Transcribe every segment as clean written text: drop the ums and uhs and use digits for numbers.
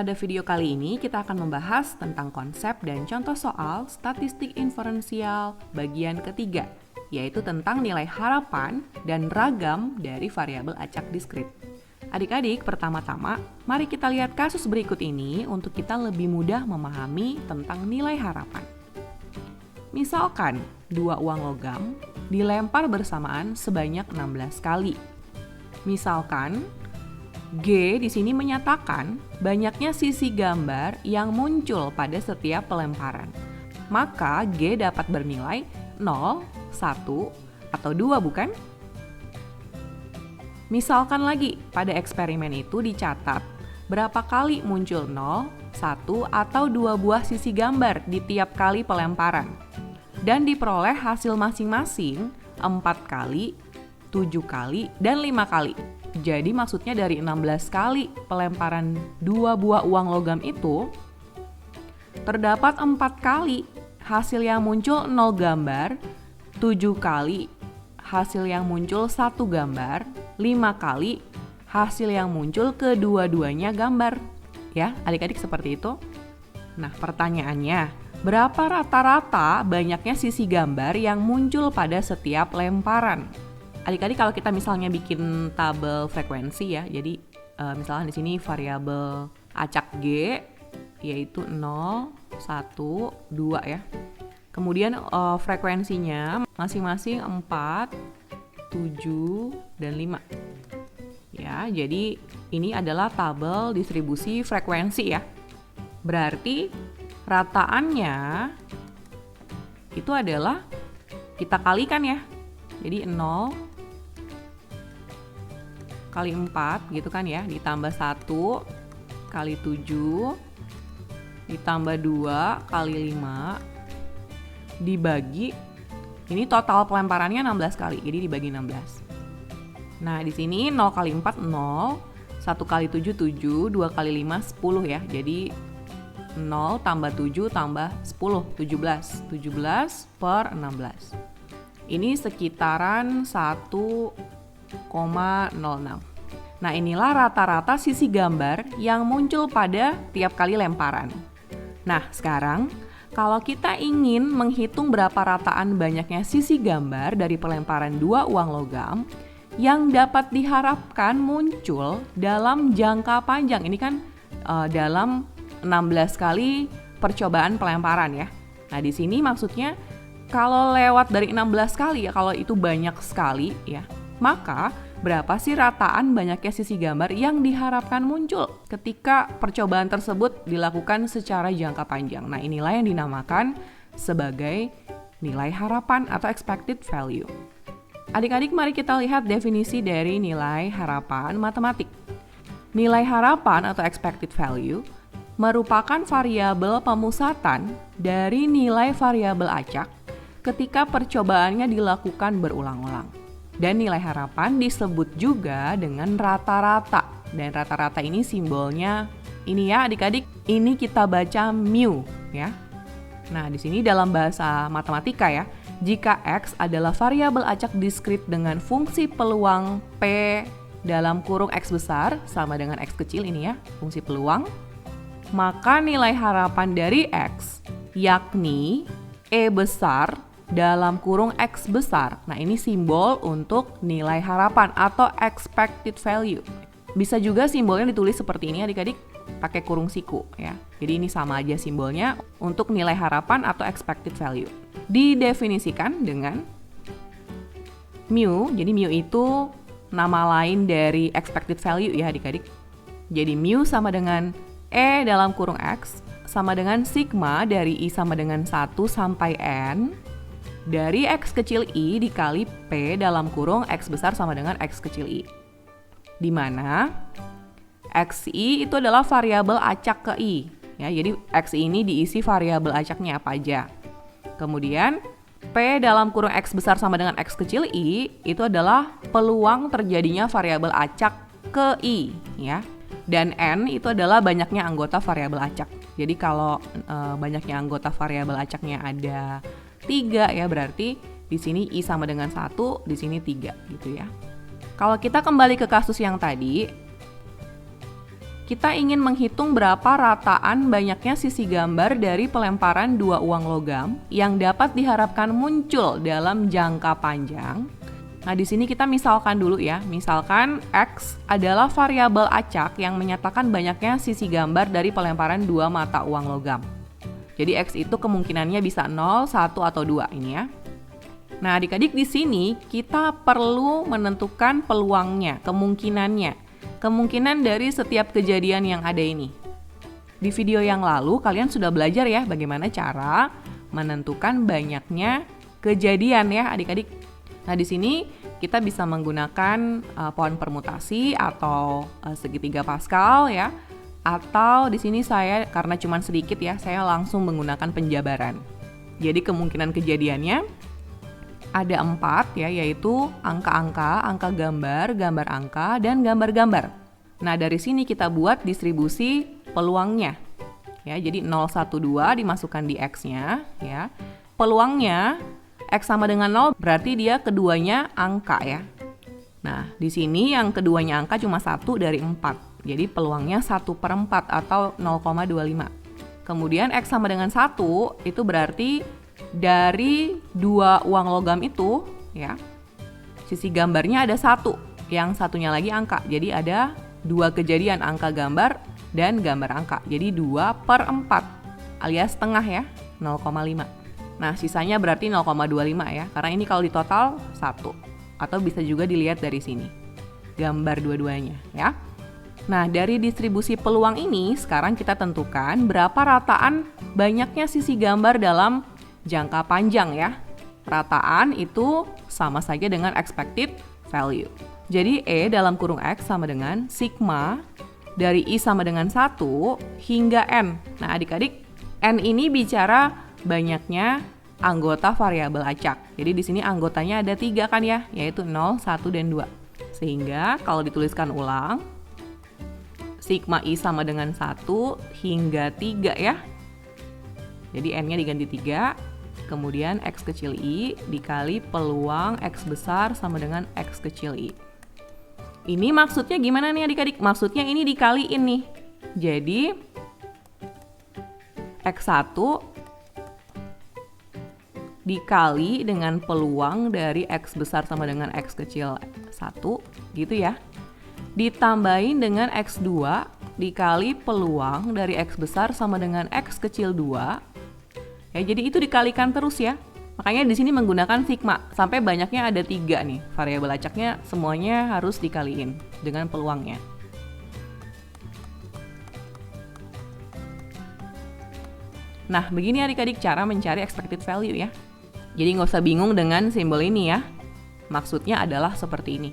Pada video kali ini kita akan membahas tentang konsep dan contoh soal statistik inferensial bagian ketiga, yaitu tentang nilai harapan dan ragam dari variabel acak diskrit. Adik-adik, pertama-tama mari kita lihat kasus berikut ini untuk kita lebih mudah memahami tentang nilai harapan. Misalkan, dua uang logam dilempar bersamaan sebanyak 16 kali. Misalkan, G di sini menyatakan banyaknya sisi gambar yang muncul pada setiap pelemparan. Maka G dapat bernilai 0, 1, atau 2, bukan? Misalkan lagi, pada eksperimen itu dicatat berapa kali muncul 0, 1, atau 2 buah sisi gambar di tiap kali pelemparan. Dan diperoleh hasil masing-masing 4 kali, 7 kali, dan 5 kali. Jadi maksudnya dari 16 kali pelemparan 2 buah uang logam itu, terdapat 4 kali hasil yang muncul 0 gambar, 7 kali hasil yang muncul 1 gambar, 5 kali hasil yang muncul kedua-duanya gambar. Ya, adik-adik seperti itu. Nah, pertanyaannya, berapa rata-rata banyaknya sisi gambar yang muncul pada setiap lemparan? Adik-adik kalau kita misalnya bikin tabel frekuensi ya, jadi misalnya di sini variabel acak G yaitu 0, 1, 2 ya. Kemudian frekuensinya masing-masing 4, 7, dan 5. Ya, jadi ini adalah tabel distribusi frekuensi ya. Berarti rataannya itu adalah kita kalikan ya. Jadi 0 kali 4 gitu kan ya, ditambah 1 kali 7 ditambah 2 kali 5 dibagi, ini total pelemparannya 16 kali, jadi dibagi 16. Nah, di sini 0 kali 4 0, 1 kali 7 7, 2 kali 5 10 ya. Jadi 0 tambah 7 tambah 10, 17. 17 per 16. Ini sekitaran 1,06. Nah, inilah rata-rata sisi gambar yang muncul pada tiap kali lemparan. Nah, sekarang kalau kita ingin menghitung berapa rataan banyaknya sisi gambar dari pelemparan 2 uang logam yang dapat diharapkan muncul dalam jangka panjang. Ini kan dalam 16 kali percobaan pelemparan ya. Nah, di sini maksudnya kalau lewat dari 16 kali ya, kalau itu banyak sekali ya, maka berapa sih rataan banyaknya sisi gambar yang diharapkan muncul ketika percobaan tersebut dilakukan secara jangka panjang. Nah, inilah yang dinamakan sebagai nilai harapan atau expected value. Adik-adik, mari kita lihat definisi dari nilai harapan matematik. Nilai harapan atau expected value merupakan variabel pemusatan dari nilai variabel acak ketika percobaannya dilakukan berulang-ulang. Dan nilai harapan disebut juga dengan rata-rata. Dan rata-rata ini simbolnya ini ya adik-adik, ini kita baca mu ya. Nah, di sini dalam bahasa matematika ya, jika X adalah variabel acak diskrit dengan fungsi peluang P dalam kurung X besar sama dengan X kecil ini ya, fungsi peluang, maka nilai harapan dari X yakni E besar dalam kurung X besar. Nah, ini simbol untuk nilai harapan atau expected value. Bisa juga simbolnya ditulis seperti ini adik-adik, pakai kurung siku ya. Jadi ini sama aja simbolnya untuk nilai harapan atau expected value. Didefinisikan dengan mu. Jadi mu itu nama lain dari expected value ya adik-adik. Jadi mu sama dengan E dalam kurung X sama dengan sigma dari I sama dengan 1 sampai N dari X kecil I dikali P dalam kurung X besar sama dengan X kecil I. Di mana XI itu adalah variabel acak ke I. Ya, jadi XI ini diisi variabel acaknya apa aja. Kemudian P dalam kurung X besar sama dengan X kecil I itu adalah peluang terjadinya variabel acak ke I. Ya. Dan N itu adalah banyaknya anggota variabel acak. Jadi kalau banyaknya anggota variabel acaknya ada 3 ya, berarti di sini I sama dengan 1, di sini 3 gitu ya. Kalau kita kembali ke kasus yang tadi, kita ingin menghitung berapa rataan banyaknya sisi gambar dari pelemparan dua uang logam yang dapat diharapkan muncul dalam jangka panjang. Nah, di sini kita misalkan dulu ya. Misalkan X adalah variabel acak yang menyatakan banyaknya sisi gambar dari pelemparan dua mata uang logam. Jadi X itu kemungkinannya bisa 0, 1, atau 2 ini ya. Nah, adik-adik di sini kita perlu menentukan peluangnya, kemungkinannya. Kemungkinan dari setiap kejadian yang ada ini. Di video yang lalu kalian sudah belajar ya bagaimana cara menentukan banyaknya kejadian ya adik-adik. Nah, di sini kita bisa menggunakan pohon permutasi atau segitiga Pascal ya. Atau di sini saya karena cuma sedikit ya, saya langsung menggunakan penjabaran. Jadi kemungkinan kejadiannya ada 4 ya, yaitu angka-angka, angka gambar, gambar angka, dan gambar-gambar. Nah, dari sini kita buat distribusi peluangnya. Ya, jadi 0, 1, 2 dimasukkan di X-nya ya. Peluangnya X sama dengan 0 berarti dia keduanya angka ya. Nah, di sini yang keduanya angka cuma 1 dari 4. Jadi peluangnya 1/4 atau 0,25. Kemudian X sama dengan 1 itu berarti dari dua uang logam itu ya, sisi gambarnya ada 1, yang satunya lagi angka. Jadi ada 2 kejadian, angka gambar dan gambar angka. Jadi 2/4 alias setengah ya, 0,5. Nah, sisanya berarti 0,25 ya, karena ini kalau di total 1. Atau bisa juga dilihat dari sini, gambar dua-duanya ya. Nah, dari distribusi peluang ini sekarang kita tentukan berapa rataan banyaknya sisi gambar dalam jangka panjang ya. Rataan itu sama saja dengan expected value. Jadi E dalam kurung X sama dengan sigma dari I sama dengan 1 hingga N. Nah, adik-adik, N ini bicara banyaknya anggota variabel acak. Jadi di sini anggotanya ada 3 kan ya, yaitu 0, 1, dan 2. Sehingga kalau dituliskan ulang, sigma I sama dengan 1 hingga 3 ya. Jadi N-nya diganti 3. Kemudian X kecil I dikali peluang X besar sama dengan X kecil I. Ini maksudnya gimana nih adik-adik? Maksudnya ini dikaliin nih. Jadi X1 dikali dengan peluang dari X besar sama dengan X kecil 1 gitu ya. Ditambahin dengan X2 dikali peluang dari X besar sama dengan X kecil 2. Ya, jadi itu dikalikan terus ya. Makanya di sini menggunakan sigma sampai banyaknya ada 3 nih. Variabel acaknya semuanya harus dikaliin dengan peluangnya. Nah, begini adik-adik cara mencari expected value ya. Jadi nggak usah bingung dengan simbol ini ya. Maksudnya adalah seperti ini.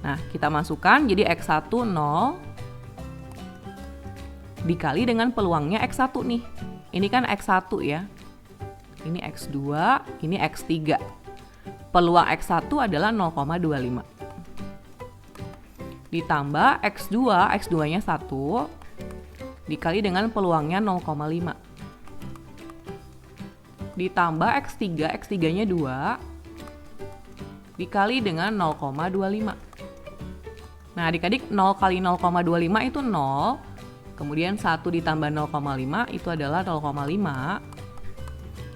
Nah, kita masukkan jadi X1 0 dikali dengan peluangnya X1 nih. Ini kan X1 ya. Ini X2, ini X3. Peluang X1 adalah 0,25. Ditambah X2, X2-nya 1 dikali dengan peluangnya 0,5. Ditambah X3, X3-nya 2 dikali dengan 0,25. Nah, adik-adik 0 kali 0,25 itu 0. Kemudian 1 ditambah 0,5 itu adalah 0,5.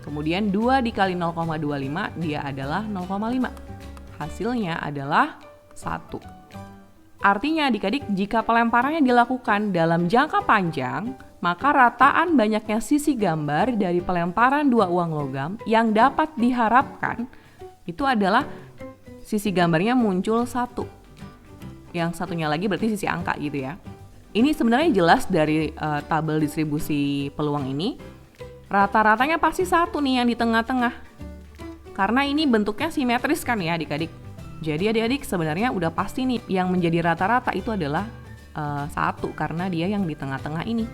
Kemudian 2 dikali 0,25 dia adalah 0,5. Hasilnya adalah 1. Artinya adik-adik jika pelemparannya dilakukan dalam jangka panjang, maka rataan banyaknya sisi gambar dari pelemparan dua uang logam yang dapat diharapkan itu adalah sisi gambarnya muncul 1. Yang satunya lagi berarti sisi angka gitu ya. Ini sebenarnya jelas dari tabel distribusi peluang ini. Rata-ratanya pasti 1 nih yang di tengah-tengah. Karena ini bentuknya simetris kan ya adik-adik. Jadi adik-adik sebenarnya udah pasti nih yang menjadi rata-rata itu adalah 1 karena dia yang di tengah-tengah ini.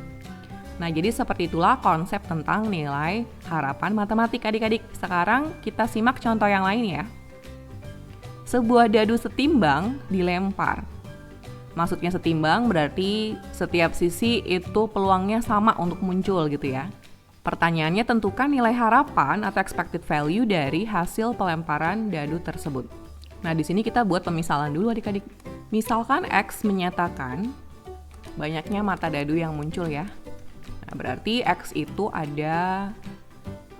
Nah, jadi seperti itulah konsep tentang nilai harapan matematik adik-adik. Sekarang kita simak contoh yang lain ya. Sebuah dadu setimbang dilempar. Maksudnya setimbang berarti setiap sisi itu peluangnya sama untuk muncul gitu ya. Pertanyaannya tentukan nilai harapan atau expected value dari hasil pelemparan dadu tersebut. Nah, di sini kita buat pemisalan dulu adik-adik. Misalkan X menyatakan banyaknya mata dadu yang muncul ya. Nah, berarti X itu ada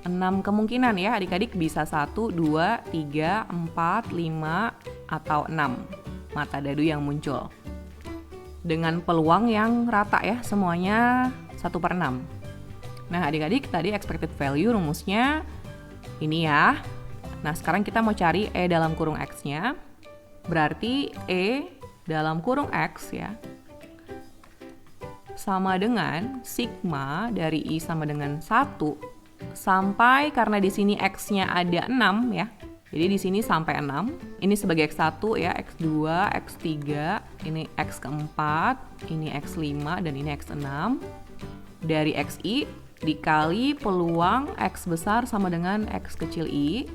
6 kemungkinan ya adik-adik, bisa 1, 2, 3, 4, 5, atau 6 mata dadu yang muncul. Dengan peluang yang rata ya, semuanya 1/6. Nah adik-adik, tadi expected value rumusnya ini ya. Nah sekarang kita mau cari E dalam kurung X-nya. Berarti E dalam kurung X ya sama dengan sigma dari I sama dengan 1 sampai, karena di sini X-nya ada 6 ya. Jadi di sini sampai 6. Ini sebagai X1 ya, X2, X3, ini X keempat, ini X5, dan ini X6. Dari XI dikali peluang X besar sama dengan X kecil I.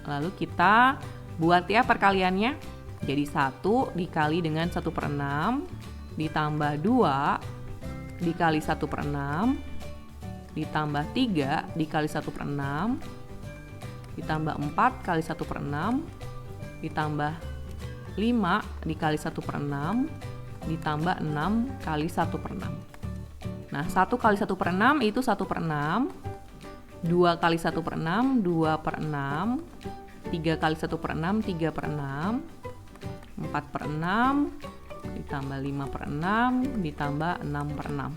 Lalu kita buat ya perkaliannya. Jadi 1 dikali dengan 1/6 ditambah 2 dikali 1/6 ditambah 3 dikali 1/6 ditambah 4 kali 1/6 ditambah 5 dikali 1/6 ditambah 6 kali 1/6. Nah 1 kali 1/6 itu 1/6, 2 kali 1/6 2/6, 3 kali 1/6 3/6, 4/6 ditambah 5/6 ditambah 6/6.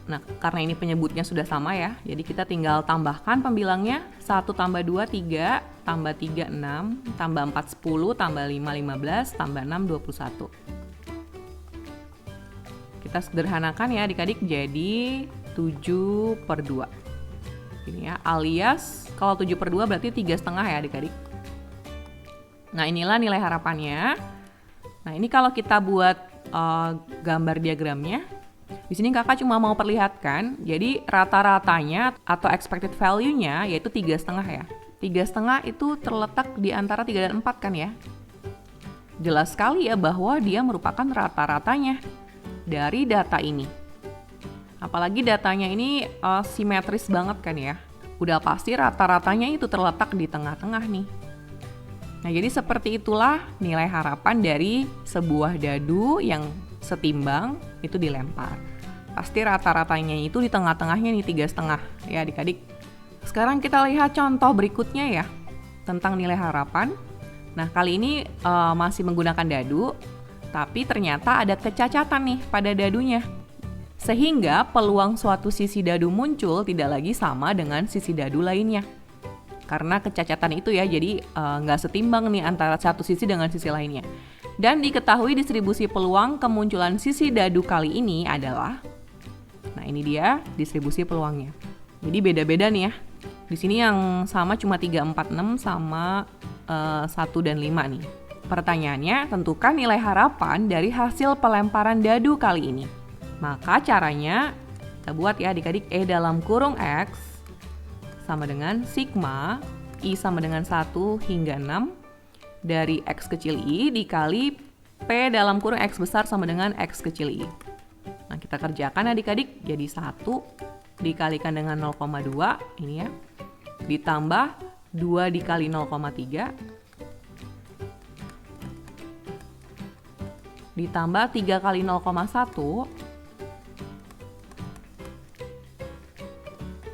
Nah, karena ini penyebutnya sudah sama ya, jadi kita tinggal tambahkan pembilangnya. 1 tambah 2, 3, tambah 3, 6, tambah 4, 10, tambah 5, 15, tambah 6, 21. Kita sederhanakan ya adik-adik, jadi 7/2. Ini ya, alias kalau 7/2 berarti 3,5 ya adik-adik. Nah, inilah nilai harapannya. Nah, ini kalau kita buat gambar diagramnya, di sini kakak cuma mau perlihatkan, jadi rata-ratanya atau expected value-nya yaitu 3,5 ya. 3,5 itu terletak di antara 3 dan 4 kan ya. Jelas sekali ya bahwa dia merupakan rata-ratanya dari data ini. Apalagi datanya ini simetris banget kan ya. Udah pasti rata-ratanya itu terletak di tengah-tengah nih. Nah, jadi seperti itulah nilai harapan dari sebuah dadu yang setimbang itu dilempar. Pasti rata-ratanya itu di tengah-tengahnya nih 3,5 ya adik-adik. Sekarang kita lihat contoh berikutnya ya tentang nilai harapan. Nah, kali ini masih menggunakan dadu, tapi ternyata ada kecacatan nih pada dadunya. Sehingga peluang suatu sisi dadu muncul tidak lagi sama dengan sisi dadu lainnya. Karena kecacatan itu ya, jadi nggak setimbang nih antara satu sisi dengan sisi lainnya. Dan diketahui distribusi peluang kemunculan sisi dadu kali ini adalah, nah ini dia distribusi peluangnya. Jadi beda-beda nih ya. Di sini yang sama cuma 3, 4, 6 sama 1 dan 5 nih. Pertanyaannya, tentukan nilai harapan dari hasil pelemparan dadu kali ini. Maka caranya kita buat ya adik-adik, E dalam kurung X sama dengan sigma I sama dengan 1 hingga 6 dari X kecil I dikali P dalam kurung X besar sama dengan X kecil I. Nah, kita kerjakan adik-adik, jadi 1 dikalikan dengan 0,2 ini ya, ditambah 2 dikali 0,3 ditambah 3 kali 0,1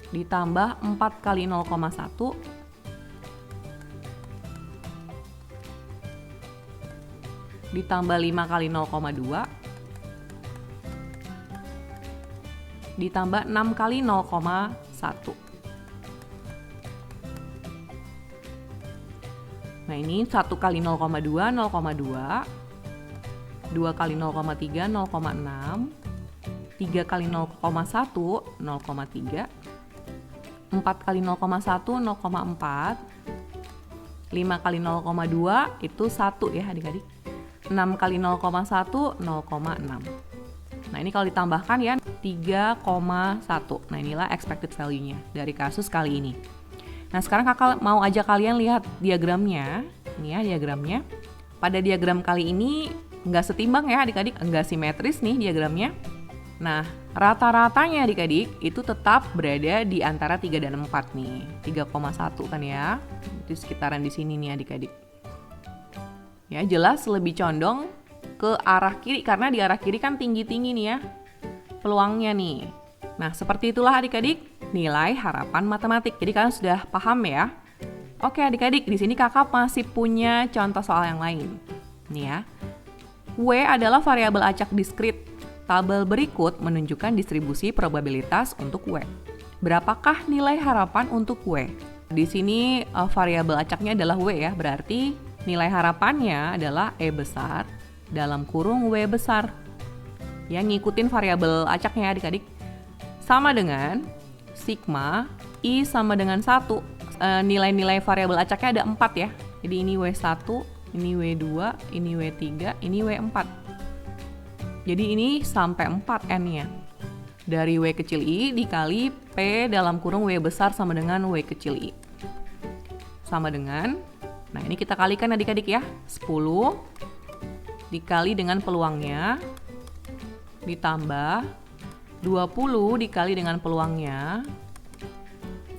ditambah 4 kali 0,1 ditambah 5 kali 0,2 ditambah 6 kali 0,1. Nah, ini 1 kali 0,2 0,2, 2 kali 0,3 0,6, 3 kali 0,1 0,3, 4 kali 0,1 0,4, 5 kali 0,2 itu 1 ya adik-adik. 6 kali 0,1 0,6. Nah, ini kalau ditambahkan ya 3,1. Nah, inilah expected value-nya dari kasus kali ini. Nah, sekarang kakak mau ajak kalian lihat diagramnya. Ini ya diagramnya. Pada diagram kali ini nggak setimbang ya adik-adik, nggak simetris nih diagramnya. Nah, rata-ratanya adik-adik itu tetap berada di antara 3 dan 4 nih. 3,1 kan ya. Itu sekitaran di sini nih adik-adik. Ya, jelas lebih condong ke arah kiri, karena di arah kiri kan tinggi-tinggi nih ya peluangnya nih. Nah, seperti itulah adik-adik nilai harapan matematik. Jadi kalian sudah paham ya? Oke adik-adik, di sini kakak masih punya contoh soal yang lain. Nih ya. W adalah variabel acak diskrit. Tabel berikut menunjukkan distribusi probabilitas untuk W. Berapakah nilai harapan untuk W? Di sini variabel acaknya adalah W ya, berarti nilai harapannya adalah E besar dalam kurung W besar. Ya, ngikutin variabel acaknya adik-adik. Sama dengan sigma I sama dengan 1. Nilai-nilai variabel acaknya ada 4 ya. Jadi ini W1, ini W2, ini W3, ini W4. Jadi ini sampai 4 N-nya. Dari W kecil I dikali P dalam kurung W besar sama dengan W kecil I. Sama dengan, nah ini kita kalikan adik-adik ya. 10 dikali dengan peluangnya ditambah 20 dikali dengan peluangnya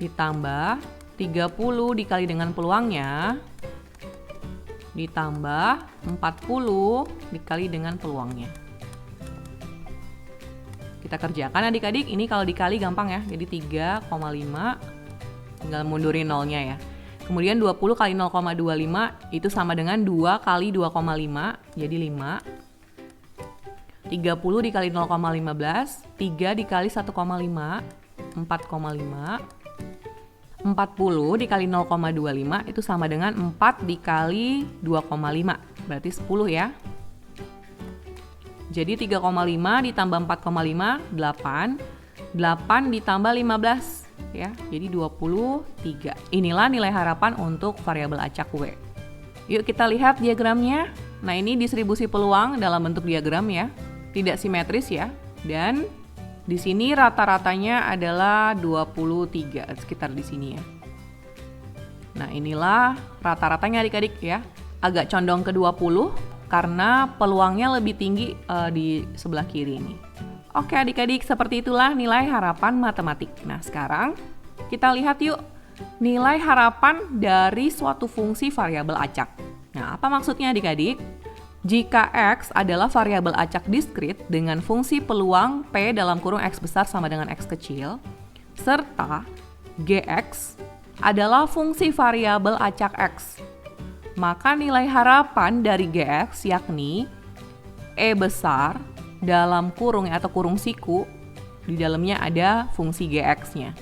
ditambah 30 dikali dengan peluangnya ditambah 40 dikali dengan peluangnya. Kita kerjakan adik-adik, ini kalau dikali gampang ya, jadi 3,5 tinggal mundurin nolnya ya. Kemudian 20 kali 0,25 itu sama dengan 2 kali 2,5 jadi 5. 30 dikali 0,15, 3 dikali 1,5, 4,5. 40 dikali 0,25 itu sama dengan 4 dikali 2,5, berarti 10 ya. Jadi 3,5 ditambah 4,5, 8. 8 ditambah 15 ya, jadi 23. Inilah nilai harapan untuk variabel acak W. Yuk kita lihat diagramnya. Nah ini distribusi peluang dalam bentuk diagram ya. Tidak simetris ya, dan di sini rata-ratanya adalah 23 sekitar di sini ya. Nah inilah rata-ratanya adik-adik ya, agak condong ke 20 karena peluangnya lebih tinggi di sebelah kiri ini. Oke adik-adik, seperti itulah nilai harapan matematik. Nah sekarang kita lihat yuk nilai harapan dari suatu fungsi variabel acak. Nah apa maksudnya adik-adik? Jika X adalah variabel acak diskrit dengan fungsi peluang P dalam kurung X besar sama dengan X kecil, serta Gx adalah fungsi variabel acak X, maka nilai harapan dari Gx yakni E besar dalam kurung atau kurung siku, di dalamnya ada fungsi Gx-nya.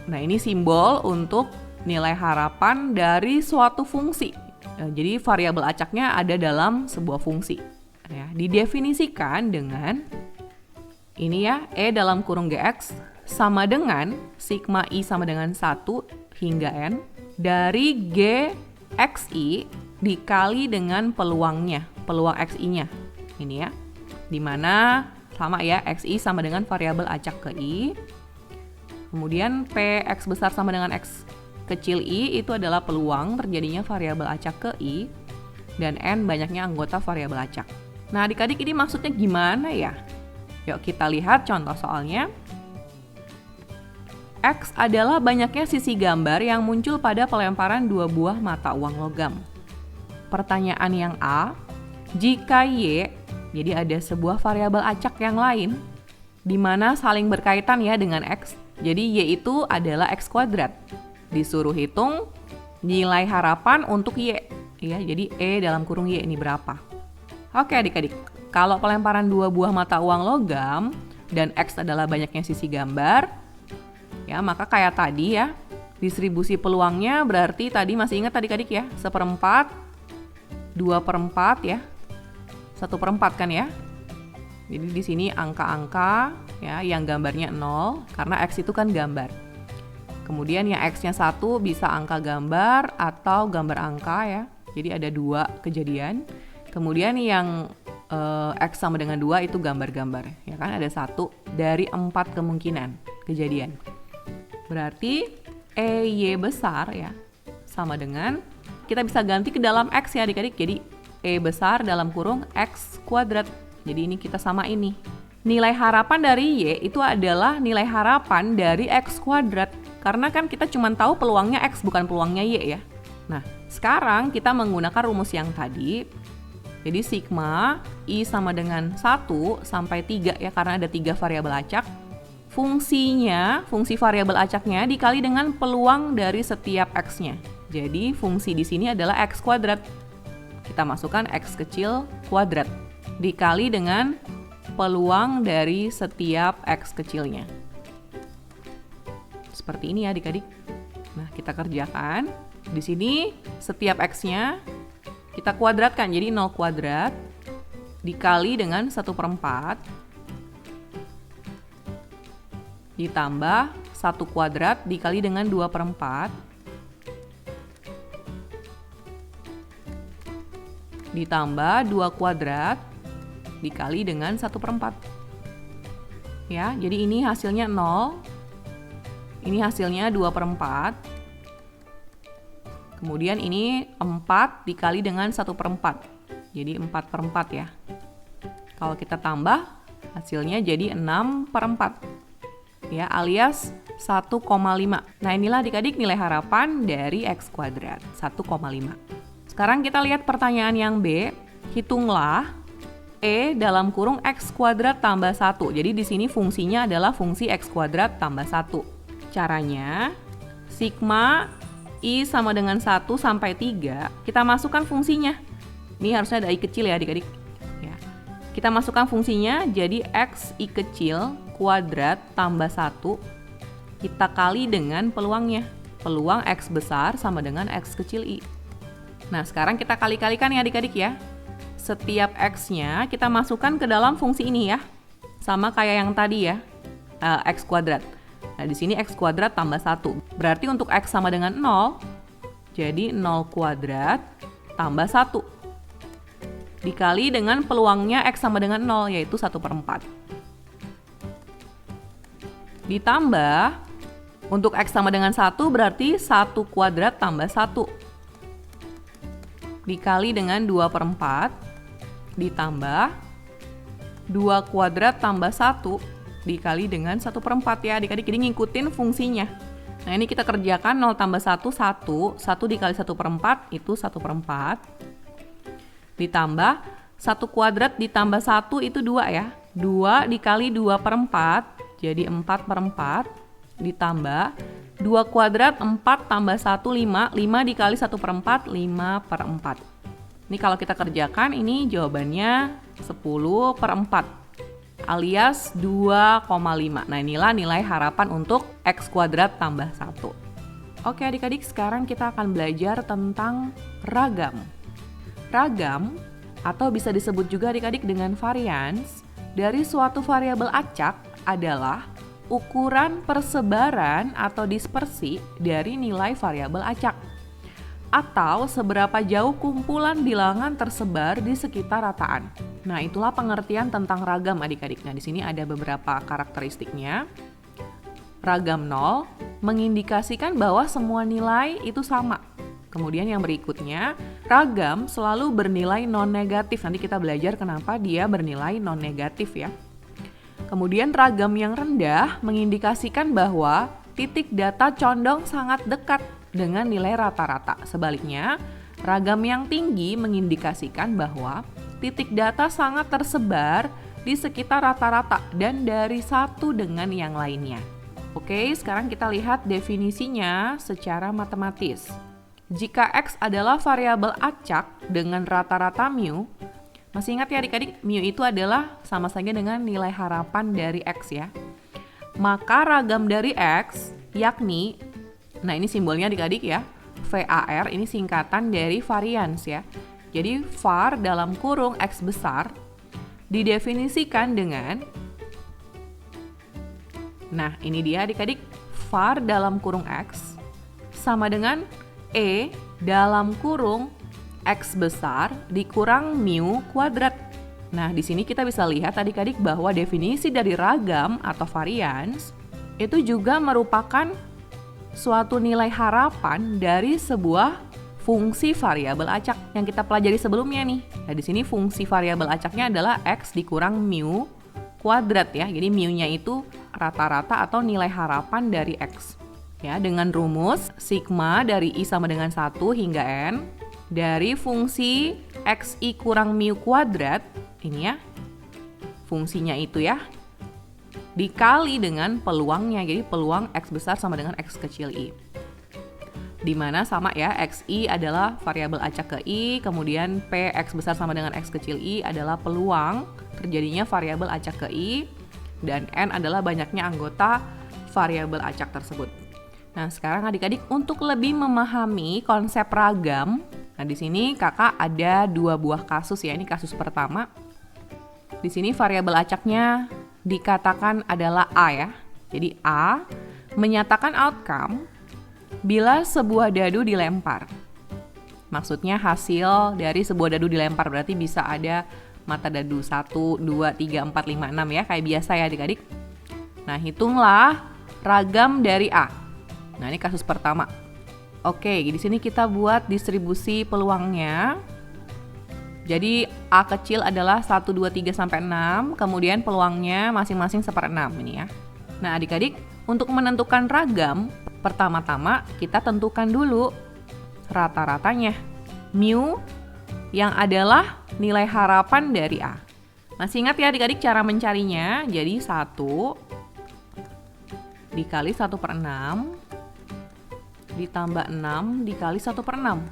Nah ini simbol untuk nilai harapan dari suatu fungsi. Jadi variabel acaknya ada dalam sebuah fungsi. Ya, didefinisikan dengan ini ya, E dalam kurung Gx sama dengan sigma I sama dengan 1 hingga N dari Gxi dikali dengan peluangnya, peluang Xi-nya. Ini ya, dimana sama ya, Xi sama dengan variabel acak ke I. Kemudian Px besar sama dengan X kecil I itu adalah peluang terjadinya variabel acak ke I, dan N banyaknya anggota variabel acak. Nah adik-adik ini maksudnya gimana ya? Yuk kita lihat contoh soalnya. X adalah banyaknya sisi gambar yang muncul pada pelemparan 2 buah mata uang logam. Pertanyaan yang A, jika Y, jadi ada sebuah variabel acak yang lain, di mana saling berkaitan ya dengan X, jadi Y itu adalah X kuadrat. Disuruh hitung nilai harapan untuk Y ya, jadi E dalam kurung Y ini berapa. Oke adik-adik, kalau pelemparan 2 buah mata uang logam dan X adalah banyaknya sisi gambar ya, maka kayak tadi ya, distribusi peluangnya berarti tadi masih ingat adik-adik ya, 1/4, 2/4 ya, 1/4 kan ya. Jadi di sini angka-angka ya yang gambarnya 0 karena X itu kan gambar. Kemudian yang X-nya 1 bisa angka gambar atau gambar angka ya. Jadi ada 2 kejadian. Kemudian yang X sama dengan 2 itu gambar-gambar. Ya kan ada 1 dari 4 kemungkinan kejadian. Berarti EY besar ya sama dengan, kita bisa ganti ke dalam X ya adik-adik. Jadi E besar dalam kurung X kuadrat. Jadi ini kita samain nih. Nilai harapan dari Y itu adalah nilai harapan dari X kuadrat. Karena kan kita cuma tahu peluangnya X bukan peluangnya Y ya. Nah, sekarang kita menggunakan rumus yang tadi. Jadi sigma I sama dengan 1 sampai 3 ya, karena ada 3 variabel acak. Fungsi variabel acaknya dikali dengan peluang dari setiap X-nya. Jadi fungsi di sini adalah X kuadrat. Kita masukkan X kecil kuadrat dikali dengan peluang dari setiap X kecilnya. Seperti ini ya adik-adik. Nah, kita kerjakan. Di sini setiap X-nya kita kuadratkan, jadi 0 kuadrat dikali dengan 1/4 ditambah 1 kuadrat dikali dengan 2/4 ditambah 2 kuadrat dikali dengan 1/4. Ya, jadi ini hasilnya 0. Ini hasilnya 2/4. Kemudian ini 4 dikali dengan 1/4. Jadi 4/4 ya. Kalau kita tambah, hasilnya jadi 6/4. Ya, alias 1,5. Nah, inilah adik-adik nilai harapan dari X kuadrat, 1,5. Sekarang kita lihat pertanyaan yang B. Hitunglah E dalam kurung X kuadrat tambah 1. Jadi di sini fungsinya adalah fungsi X kuadrat tambah 1. Caranya, sigma I sama dengan 1 sampai 3, kita masukkan fungsinya. Ini harusnya ada I kecil ya adik-adik. Ya. Kita masukkan fungsinya, jadi X I kecil kuadrat tambah 1, kita kali dengan peluangnya. Peluang X besar sama dengan X kecil I. Nah, sekarang kita kali-kalikan ya adik-adik ya. Setiap X-nya kita masukkan ke dalam fungsi ini ya. Sama kayak yang tadi ya, X kuadrat. Nah, di sini X kuadrat tambah 1. Berarti untuk X sama dengan 0, jadi 0 kuadrat tambah 1. Dikali dengan peluangnya X sama dengan 0, yaitu 1/4. Ditambah, untuk X sama dengan 1 berarti 1 kuadrat tambah 1. Dikali dengan 2/4. Ditambah 2 kuadrat tambah 1. Dikali dengan 1/4 ya adik-adik, jadi ngikutin fungsinya. Nah, ini kita kerjakan 0 tambah 1, 1. 1 dikali 1/4 itu 1/4. Ditambah 1 kuadrat ditambah 1 itu 2 ya. 2 dikali 2/4 jadi 4/4. Ditambah 2 kuadrat 4 tambah 1, 5. 5 dikali 1/4, 5/4. Ini kalau kita kerjakan, ini jawabannya 10/4. Alias 2,5. Nah, inilah nilai harapan untuk X kuadrat tambah 1. Oke adik-adik, sekarang kita akan belajar tentang ragam. Ragam, atau bisa disebut juga adik-adik dengan varians, dari suatu variabel acak adalah ukuran persebaran atau dispersi dari nilai variabel acak, atau seberapa jauh kumpulan bilangan tersebar di sekitar rataan. Nah, itulah pengertian tentang ragam adik-adik. Nah, di sini ada beberapa karakteristiknya. Ragam 0 mengindikasikan bahwa semua nilai itu sama. Kemudian yang berikutnya, ragam selalu bernilai non-negatif. Nanti kita belajar kenapa dia bernilai non-negatif ya. Kemudian ragam yang rendah mengindikasikan bahwa titik data condong sangat dekat dengan nilai rata-rata. Sebaliknya, ragam yang tinggi mengindikasikan bahwa titik data sangat tersebar di sekitar rata-rata dan dari satu dengan yang lainnya. Oke, sekarang kita lihat definisinya secara matematis. Jika X adalah variabel acak dengan rata-rata mu, masih ingat ya adik-adik, mu itu adalah sama saja dengan nilai harapan dari X ya. Maka ragam dari X, yakni, nah ini simbolnya adik-adik ya, VAR, ini singkatan dari varians ya. Jadi var dalam kurung X besar didefinisikan dengan, nah ini dia adik-adik, var dalam kurung X sama dengan E dalam kurung X besar dikurang mu kuadrat. Nah, di sini kita bisa lihat adik-adik bahwa definisi dari ragam atau varians itu juga merupakan suatu nilai harapan dari sebuah fungsi variabel acak yang kita pelajari sebelumnya nih. Nah, di sini fungsi variabel acaknya adalah X dikurang mu kuadrat ya. Jadi mu-nya itu rata-rata atau nilai harapan dari X. Ya, dengan rumus sigma dari I sama dengan 1 hingga N dari fungsi XI kurang mu kuadrat, ini ya, fungsinya itu ya, dikali dengan peluangnya. Jadi peluang X besar sama dengan X kecil I. Dimana sama ya, XI adalah variabel acak ke I, kemudian P X besar sama dengan X kecil I adalah peluang terjadinya variabel acak ke I, dan N adalah banyaknya anggota variabel acak tersebut. Nah, sekarang adik-adik untuk lebih memahami konsep ragam, nah di sini kakak ada 2 buah kasus ya. Ini kasus pertama. Di sini variabel acaknya dikatakan adalah A ya. Jadi A menyatakan outcome bila sebuah dadu dilempar. Maksudnya hasil dari sebuah dadu dilempar, berarti bisa ada mata dadu 1, 2, 3, 4, 5, 6 ya, kayak biasa ya adik-adik. Nah, hitunglah ragam dari A. Nah, ini kasus pertama. Oke, di sini kita buat distribusi peluangnya. Jadi A kecil adalah 1, 2, 3, sampai 6, kemudian peluangnya masing-masing 1/6 ini ya. Nah adik-adik, untuk menentukan ragam, pertama-tama kita tentukan dulu rata-ratanya. Mu yang adalah nilai harapan dari A. Masih ingat ya adik-adik cara mencarinya? Jadi 1 dikali 1/6 ditambah 6 dikali 1/6.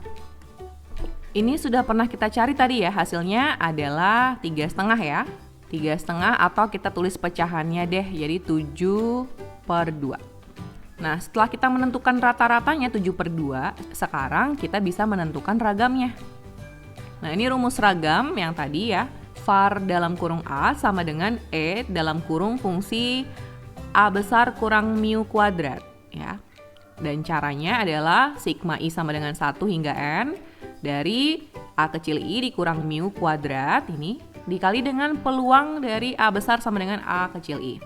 Ini sudah pernah kita cari tadi ya, hasilnya adalah 3,5 ya. 3,5 atau kita tulis pecahannya deh, jadi 7/2. Nah, setelah kita menentukan rata-ratanya 7/2, sekarang kita bisa menentukan ragamnya. Nah, ini rumus ragam yang tadi ya, var dalam kurung A sama dengan E dalam kurung fungsi A besar kurang mu kuadrat ya. Dan caranya adalah sigma I sama dengan 1 hingga N dari A kecil I dikurang mu kuadrat ini dikali dengan peluang dari A besar sama dengan A kecil I.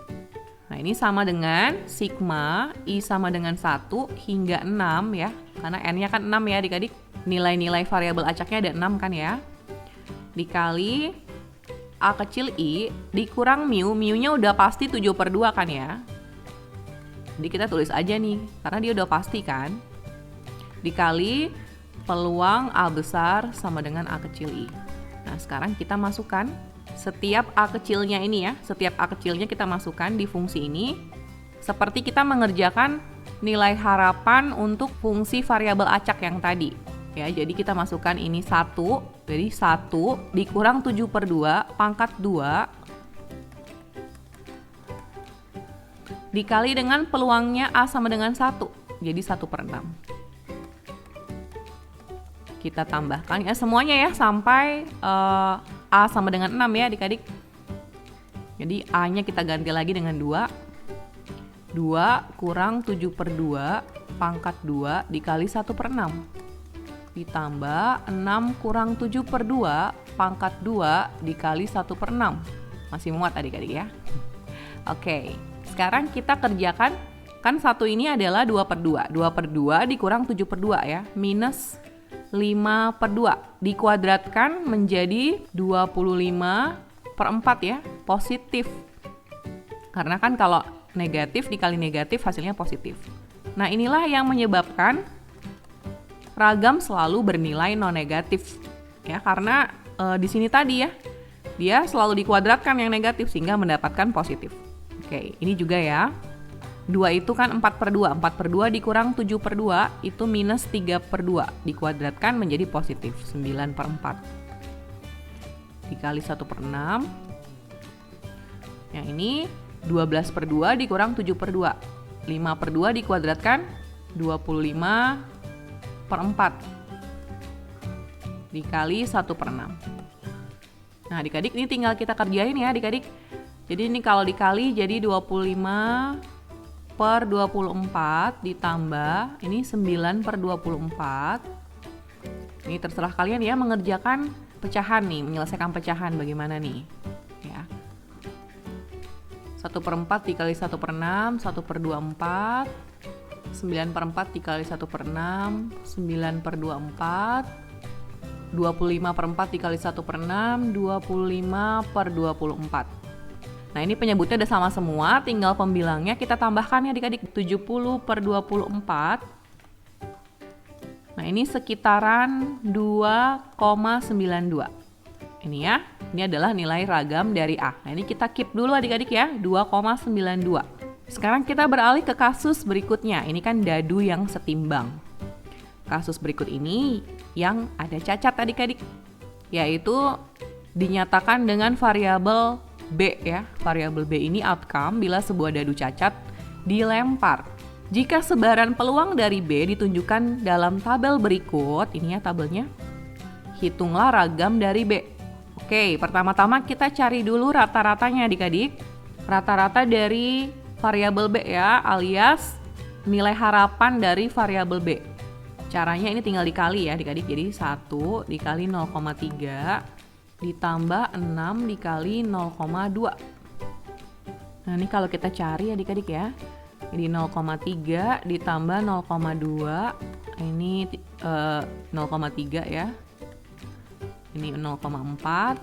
Nah, ini sama dengan sigma I sama dengan 1 hingga 6 ya. Karena N-nya kan 6 ya adik-adik. Nilai-nilai variabel acaknya ada 6 kan ya. Dikali A kecil I dikurang mu. Mu-nya udah pasti 7/2 kan ya. Jadi kita tulis aja nih, karena dia udah pasti kan. Dikali peluang A besar sama dengan A kecil I. Nah, sekarang kita masukkan setiap A kecilnya ini ya, setiap A kecilnya kita masukkan di fungsi ini. Seperti kita mengerjakan nilai harapan untuk fungsi variabel acak yang tadi. Ya, jadi kita masukkan ini 1, jadi 1 dikurang 7/2 pangkat 2 dikali dengan peluangnya A sama dengan 1, jadi 1/6. Kita tambahkan ya semuanya ya sampai A sama dengan 6 ya adik-adik. Jadi A-nya kita ganti lagi dengan 2. 2 kurang 7/2 pangkat 2 dikali 1/6. Ditambah 6 kurang 7/2 pangkat 2 dikali 1/6. Masih muat adik-adik ya. Oke, sekarang kita kerjakan. Kan 1 ini adalah 2/2. 2/2 dikurang 7/2 ya. Minus 5/2 dikuadratkan menjadi 25/4 ya, positif. Karena kan kalau negatif dikali negatif hasilnya positif. Nah, inilah yang menyebabkan ragam selalu bernilai non negatif ya, karena di sini tadi ya, dia selalu dikuadratkan yang negatif sehingga mendapatkan positif. Oke, ini juga ya. 2 itu kan 4/2. 4/2 dikurang 7/2 itu minus 3/2. Dikuadratkan menjadi positif 9/4. Dikali 1/6. Yang ini 12/2 dikurang 7/2. 5/2 dikuadratkan 25/4. Dikali 1/6. Nah adik-adik ini tinggal kita kerjain ya adik-adik. Jadi ini kalau dikali jadi 25/24 ditambah ini 9/24. Ini terserah kalian ya mengerjakan pecahan nih, menyelesaikan pecahan bagaimana nih ya. 1/4 dikali 1/6, 1/24. 9/4 dikali 1/6, 9/24. 25/4 dikali 1/6, 25/24. Nah ini penyebutnya udah sama semua, tinggal pembilangnya kita tambahkan ya adik-adik. 70/24. Nah ini sekitaran 2,92. Ini ya, ini adalah nilai ragam dari A. Nah, ini kita keep dulu adik-adik ya, 2,92. Sekarang kita beralih ke kasus berikutnya. Ini kan dadu yang setimbang. Kasus berikut ini yang ada cacat adik-adik, yaitu dinyatakan dengan variabel B ya. Variabel B ini outcome bila sebuah dadu cacat dilempar. Jika sebaran peluang dari B ditunjukkan dalam tabel berikut, ini ya tabelnya, hitunglah ragam dari B. Oke, pertama-tama kita cari dulu rata-ratanya adik-adik. Rata-rata dari variabel B ya, alias nilai harapan dari variabel B. Caranya ini tinggal dikali ya adik-adik. Jadi 1 dikali 0,3 ditambah 6 dikali 0,2. Nah ini kalau kita cari adik-adik ya. Jadi 0,3 ditambah 0,2, ini 0,3 ya. Ini 0,4.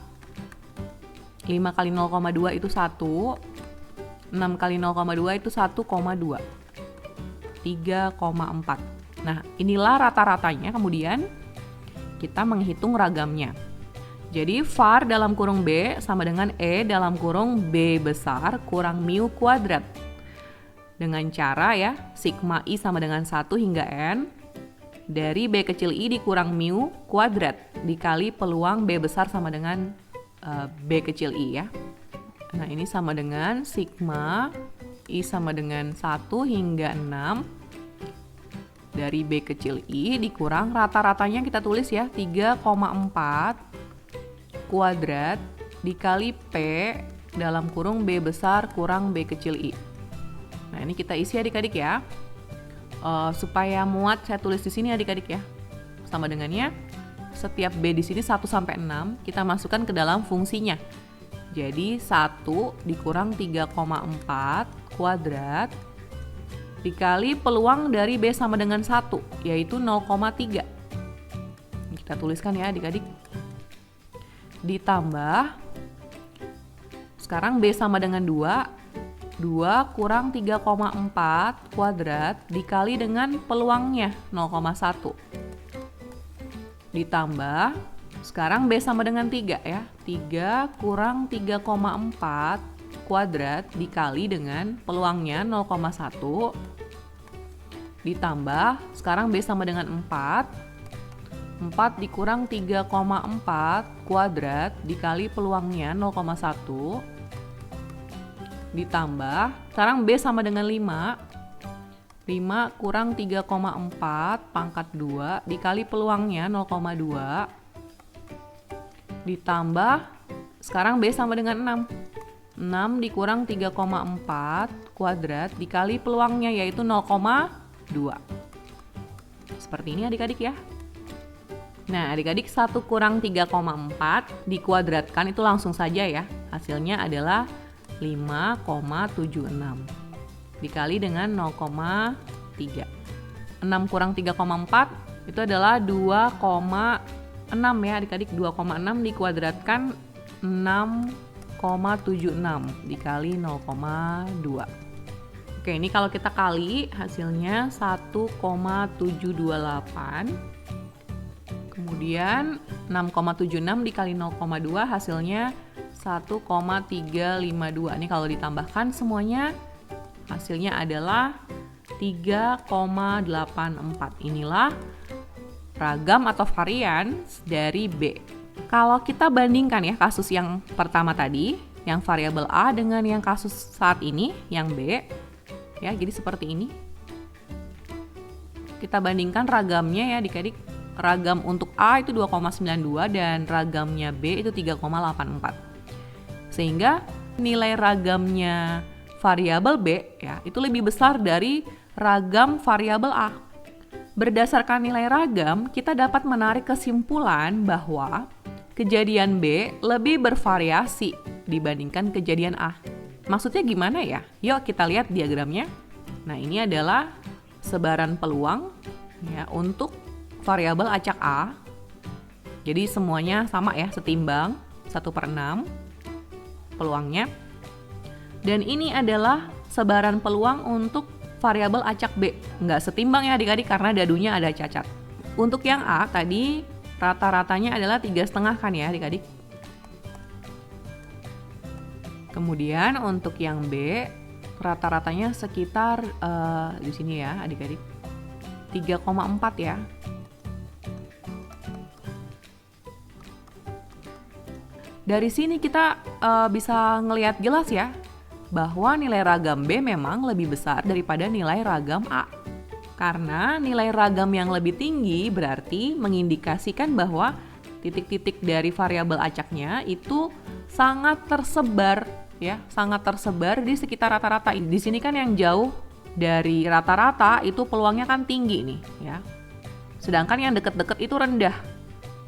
5 kali 0,2 itu 1. 6 kali 0,2 itu 1,2. 3,4. Nah, inilah rata-ratanya, kemudian kita menghitung ragamnya. Jadi var dalam kurung B sama dengan E dalam kurung B besar kurang mu kuadrat. Dengan cara ya, sigma I sama dengan 1 hingga N dari B kecil I dikurang mu kuadrat dikali peluang B besar sama dengan B kecil I ya. Nah ini sama dengan sigma I sama dengan 1 hingga 6 dari B kecil I dikurang rata-ratanya kita tulis ya 3,4 kuadrat dikali P dalam kurung B besar kurang B kecil I. Nah ini kita isi adik-adik ya, supaya muat saya tulis di sini adik-adik ya. Sama dengannya setiap B di sini 1 sampai 6 kita masukkan ke dalam fungsinya. Jadi 1 dikurang 3,4 kuadrat dikali peluang dari B sama dengan 1 yaitu 0,3. Kita tuliskan ya adik-adik. Ditambah sekarang B sama dengan 2 kurang 3,4 kuadrat dikali dengan peluangnya 0,1. Ditambah, sekarang B sama dengan 3 ya. 3 kurang 3,4 kuadrat dikali dengan peluangnya 0,1. Ditambah, sekarang B sama dengan 4. 4 dikurang 3,4 kuadrat dikali peluangnya 0,1. Ditambah, sekarang B sama dengan 5. 5 kurang 3,4 pangkat 2 dikali peluangnya 0,2. Ditambah, sekarang B sama dengan 6. 6 dikurang 3,4 kuadrat dikali peluangnya yaitu 0,2. Seperti ini adik-adik ya. Nah adik-adik 1 kurang 3,4 dikuadratkan itu langsung saja ya. Hasilnya adalah 5,76 dikali dengan 0,3. 6 kurang 3,4 itu adalah 2,6 ya adik-adik. 2,6 dikuadratkan 6,76 dikali 0,2. Oke ini kalau kita kali hasilnya 1,728. Kemudian 6,76 dikali 0,2 hasilnya 1,352. Ini kalau ditambahkan semuanya hasilnya adalah 3,84. Inilah ragam atau varian dari B. Kalau kita bandingkan ya kasus yang pertama tadi, yang variabel A dengan yang kasus saat ini, yang B. Ya, jadi seperti ini. Kita bandingkan ragamnya ya adik-adik. Ragam untuk A itu 2,92 dan ragamnya B itu 3,84. Sehingga nilai ragamnya variabel B ya itu lebih besar dari ragam variabel A. Berdasarkan nilai ragam, kita dapat menarik kesimpulan bahwa kejadian B lebih bervariasi dibandingkan kejadian A. Maksudnya gimana ya? Yuk kita lihat diagramnya. Nah, ini adalah sebaran peluang ya untuk variabel acak A. Jadi semuanya sama ya, setimbang 1/6 peluangnya. Dan ini adalah sebaran peluang untuk variabel acak B. Nggak setimbang ya adik-adik karena dadunya ada cacat. Untuk yang A tadi rata-ratanya adalah 3,5 kan ya adik-adik. Kemudian untuk yang B rata-ratanya sekitar di sini ya adik-adik 3,4 ya. Dari sini kita bisa ngelihat jelas ya bahwa nilai ragam B memang lebih besar daripada nilai ragam A. Karena nilai ragam yang lebih tinggi berarti mengindikasikan bahwa titik-titik dari variabel acaknya itu sangat tersebar ya, sangat tersebar di sekitar rata-rata. Di sini kan yang jauh dari rata-rata itu peluangnya kan tinggi nih ya. Sedangkan yang deket-deket itu rendah.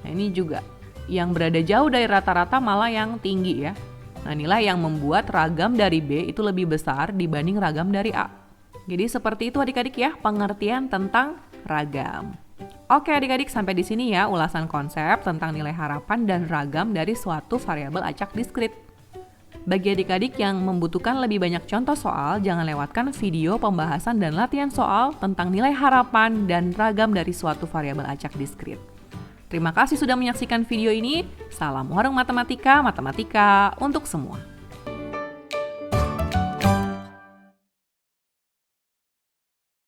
Nah, ini juga yang berada jauh dari rata-rata malah yang tinggi ya. Nah, inilah yang membuat ragam dari B itu lebih besar dibanding ragam dari A. Jadi seperti itu adik-adik ya pengertian tentang ragam. Oke adik-adik, sampai di sini ya ulasan konsep tentang nilai harapan dan ragam dari suatu variabel acak diskrit. Bagi adik-adik yang membutuhkan lebih banyak contoh soal, jangan lewatkan video pembahasan dan latihan soal tentang nilai harapan dan ragam dari suatu variabel acak diskrit. Terima kasih sudah menyaksikan video ini. Salam warung matematika, matematika untuk semua.